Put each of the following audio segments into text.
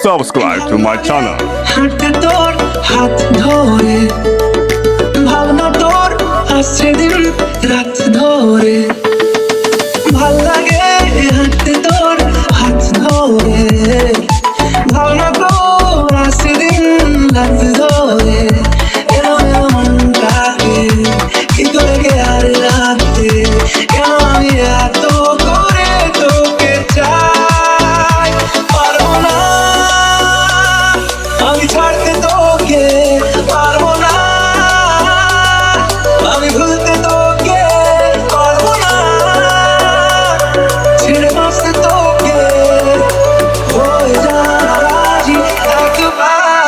subscribe to my channel. হাঁটতে তোর হাত ধরে ভাবনা তোর আসছে দিন রাত ধরে ভাল লাগে হাঁটতে তোর হাত ধরে ভাবনা তোর আসছে দিন রাত ধরে এলো মনটাকে কি করে গে আর রাতে কেন আমি এত করে তোকে চাই পারবো না আমি ছাড়তে তোকে পারবো না আমি ভুলতে তোকে পারবো না ছেড়ে বাঁচতে তোকে হয়ে যা রাজি একবার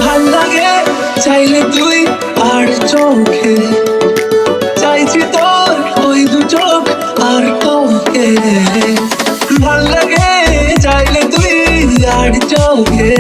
ভাল লাগে চাইলে তুই আর চোখে চাইছি তোর ওই দু চোখ আর তোকে ভাল লাগে চাইলে তুই আর চোখে